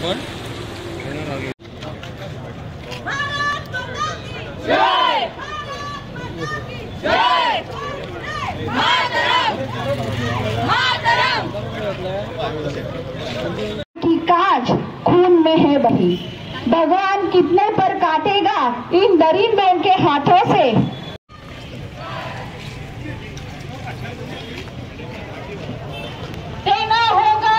की काज खून में है बही, भगवान कितने पर काटेगा इन दरिंदों के हाथों से। देना होगा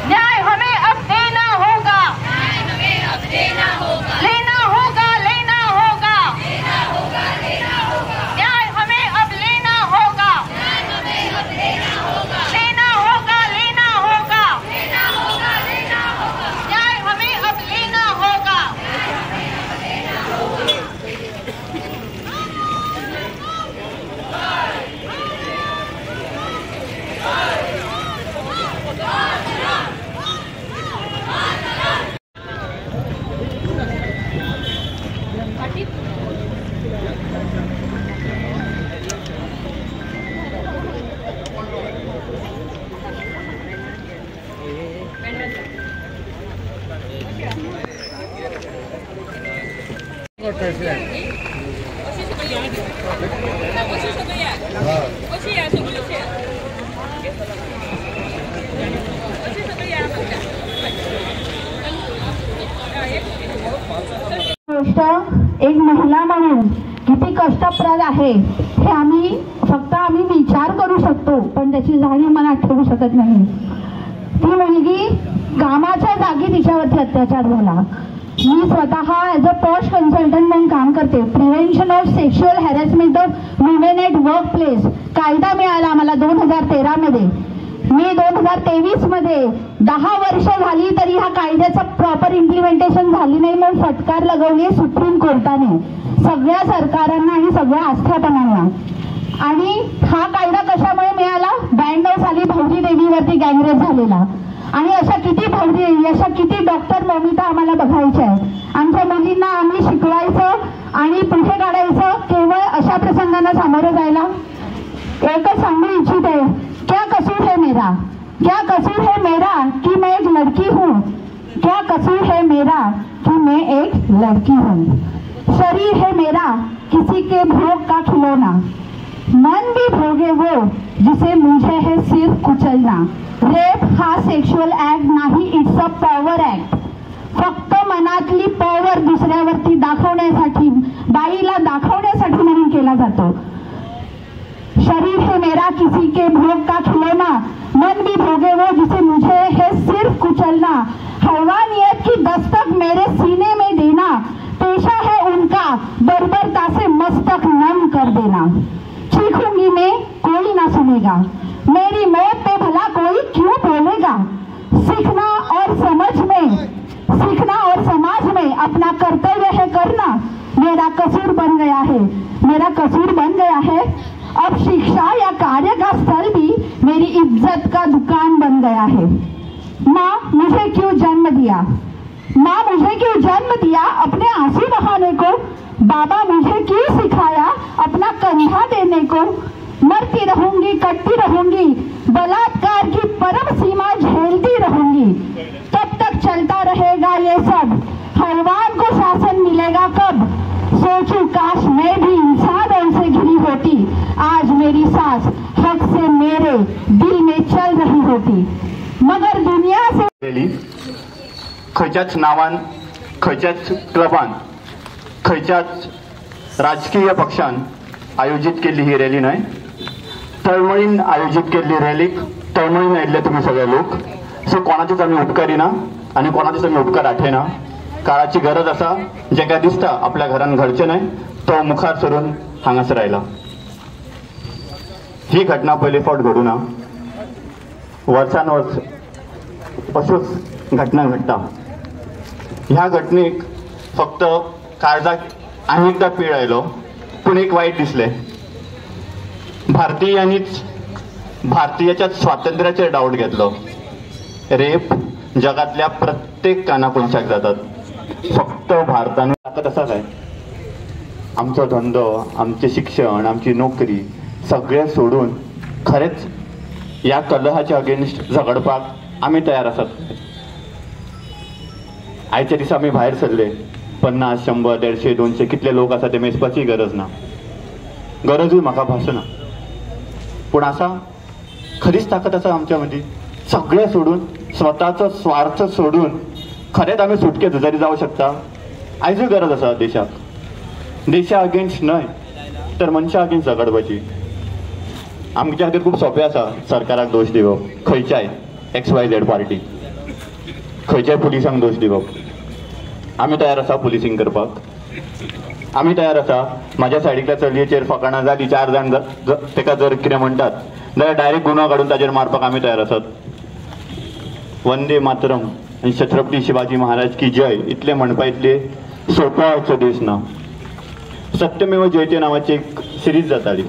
न्याय, हमें अब देना होगा, लेना होगा न्याय, हमें अब लेना होगा, लेना होगा न्याय, हमें अब लेना होगा। एक महिला म्हणून किती कष्टप्रद आहे हे आम्ही विचार करू शकतो, पण त्याची जाणीव मनात ठेवू शकत नाही। ती मुलगी कामाच्या जागी तिच्यावरती अत्याचार झाला। मी स्वतः ॲज अ पॉश कन्सल्टंट म्हणून काम करते। Prevention of sexual harassment of women at work place कायदा मिळाला आम्हाला 2013 मध्ये। मी 2023 मध्ये 10 वर्ष झाली तरी ह्या कायद्याचं प्रॉपर इम्प्लिमेंटेशन झाली नाही म्हणून फटकार लगवली सुप्रीम कोर्टाने सगळ्या सरकारांना आणि सगळ्या आस्थापनांना। आणि हा कायदा कशामुळे मिळाला? 92 साली भौरी देवीवरती गँगरेप झालेला। आणि अशा किती भौरी देवी, अशा किती डॉक्टर मोमिता आम्हाला बघायच्या आहेत। आमच्या मुलींना आम्ही शिकवायचं आणि पुढे काढायचं केवळ अशा प्रसंगांना सामोरं जायला। एकच सांगू इच्छिते, क्या कसूर है मेरा, क्या कसूर है मेरा कि मैं एक लड़की हूँ, क्या कसूर है मेरा कि मैं एक लड़की हूँ। शरीर है मेरा किसी के भोग का खिलौना, मन भी भोगे वो जिसे मुझे है सिर्फ कुचलना। रेप हा सेक्शुअल ऍक्ट नाही, इट्स अ पॉवर ऍक्ट। फक्त मनातली पॉवर दुसऱ्यावरती दाखवण्यासाठी, बाईला दाखवण्यासाठी म्हणून केला जातो। शरीर है मेरा किसी के भोग का खिलौना, मन भी भोगे वो जिसे मुझे है सिर्फ कुचलना। हैवानियत की दस्तक मेरे सीने में देना, पेशा है उनका बर्बरता से मस्तक नम कर देना। चीखूंगी मैं कोई ना सुनेगा, मेरी मौत पे भला कोई क्यों बोलेगा। सीखना और समाज में अपना कर्तव्य है करना, मेरा कसूर बन गया है, मेरा कसूर बन गया है। अब शिक्षा या कार्य का स्थल भी मेरी इज्जत का दुकान बन गया है। माँ मुझे क्यों जन्म दिया, माँ मुझे क्यों जन्म दिया अपने आंसू बहाने को। बाबा मुझे क्यों सिखाया अपना कंधा देने को। मरती रहूंगी, कटती रहूंगी, बलात्कार की परम सीमा झेलती रहूंगी। कब तक चलता रहेगा ये सब, हैवान को शासन मिलेगा कब। सोचूं काश मैं भी इंसानों से घिरी होती, आज मेरी सांस हक से मेरे दिल में चल रही होती। मगर दुनिया से खयच्याच नावान, खयच्याच क्लबान, खयच्याच राजकीय पक्षान आयोजित केली ही रॅली नाही, तळमळीन आयोजित केल्ली रॅलीक तळमळीन आयिल्ले तुम्ही सगळे लोक। सो कोणाचेच आमी उपकारी ना आणि कोणाचेच आमी उपकार आठयना। काळाची गरज आसा, जेका दिसता आपल्या घरान घडचें न्हय तो मुखार सरून हांगासर आयला। ही घटना पयली फावट घडूना, वर्सान वर्स अश्योच घटना घडटा। ह्या घटनेक फक्त काळजाक आनी एकदा पीळ आयलो, पूण एक वायट दिसलें। भारतीयांनीच भारतीयाच्या स्वातंत्र्याचेर डावट घेतलो। रेप जगातल्या प्रत्येक कानाकोपऱ्यात जातात, फक्त भारतान ताकद आसा काय? आमचो धंदो, आमचे शिक्षण, आमची नोकरी सगळें सोडून खरेंच ह्या कलहाच्या अगेन्स्ट झगडपाक आम्ही तयार आसात. आयच्या दिसा आमी भायर सरले 50, 100, 150, 200 कितले लोक आसा ते मेजपाची गरज ना, गरजूय म्हाका भासना. पूण आसा खरीच ताकद आसा आमच्या मदीं, सगळें सोडून, स्वताचो स्वार्थ सोडून खरेंच आमी सुटके झुजारी जावं शकता. आयजूय गरज आसा देशाक, देशा अगेन्स्ट न्हय तर मनशा अगेन्स्ट झगडपाची. आमच्या खातीर खूब सोंपें आसा सरकाराक दोश दिवप, खंयच्याय XYZ पार्टी, खंयच्याय पुलिसांक दोश दिवप. आमी तयार आसा पुलिसींग करपाक. आमी तयार आसा म्हाज्या सायडीकल्या चलयेचेर फकाणां जाली, 4 जाण ताका जर कितें म्हणटात जाल्यार डायरेक्ट गुन्हो काडून ताचेर मारपाक आमी तयार आसात. वंदे मातरम आनी छत्रपती शिवाजी महाराज की जय इतले म्हणपा इतले सोंपो असो दीस ना. सत्यमेव जयते नांवाची एक सिरीज जाताली,